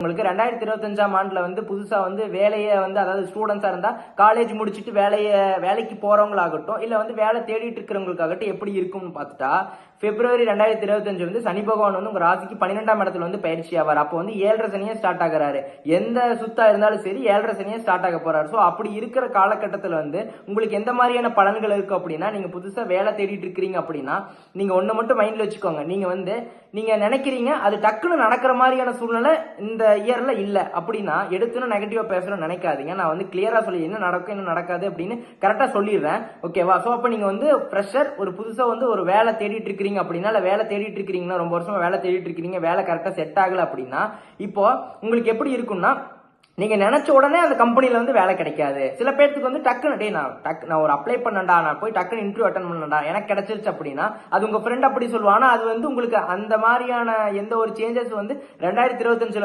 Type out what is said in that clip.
உங்களுக்கு 2025ஆம் ஆண்டுல வந்து புதுசா வந்து வேலையை வந்து அதாவது ஸ்டூடெண்ட்ஸா இருந்தா காலேஜ் முடிச்சுட்டு வேலைக்கு போறவங்களாகட்டும் இல்ல வந்து வேலை தேடிட்டு இருக்கிறவங்களுக்காகட்டும் எப்படி இருக்கும்னு பார்த்துட்டா பிப்ரவரி 2025 வந்து சனி பகவான் வந்து உங்க ராசிக்கு 12ஆம் இடத்துல வந்து பயிற்சி ஆவார். அப்போ வந்து 7.5 சனியே ஸ்டார்ட் ஆகிறாரு. எந்த சுத்தா இருந்தாலும் சரி 7.5 சனியே ஸ்டார்ட் ஆக போறாரு. ஸோ அப்படி இருக்கிற காலகட்டத்தில் வந்து உங்களுக்கு எந்த மாதிரியான பலன்கள் இருக்கு அப்படின்னா, நீங்க புதுசா வேலை தேடிட்டு இருக்கிறீங்க அப்படின்னா நீங்க ஒண்ணு மட்டும் மைண்ட்ல வச்சுக்கோங்க. நீங்க நினைக்கிறீங்க அது டக்குன்னு நடக்கிற மாதிரியான சூழ்நிலை இந்த இயர்ல இல்ல அப்படின்னா எடுத்துன்னு நெகட்டிவா பேசணும்னு நினைக்காதீங்க. நான் வந்து கிளியரா சொல்லி என்ன நடக்கும் என்ன நடக்காது அப்படின்னு கரெக்டா சொல்லிடுறேன். ஓகேவா? சோ அப்ப நீங்க வந்து ஃப்ரெஷர் ஒரு புதுசா வந்து ஒரு வேலை தேடிட்டு இருக்கிறீங்க அப்படின்னா இல்ல வேலை தேடிட்டு இருக்கிறீங்கன்னா ரொம்ப வருஷமா வேலை தேடிட்டு இருக்கிறீங்க வேலை கரெக்டா செட் ஆகல அப்படின்னா இப்போ உங்களுக்கு எப்படி இருக்கும்னா நீங்க நினைச்ச உடனே அந்த கம்பெனில வந்து வேலை கிடைக்காது. சில பேருக்கு வந்து டக்குன்னு நான் ஒரு அப்ளை பண்ணண்டா நான் போய் டக்குன்னு இன்டர்வியூ அட்டன் பண்ணண்டா எனக்கு கிடைச்சிருச்சு அப்படின்னா அது உங்க ஃப்ரெண்ட் அப்படி சொல்லுவாங்க. அது வந்து உங்களுக்கு அந்த மாதிரியான எந்த ஒரு சேஞ்சஸ் வந்து 2025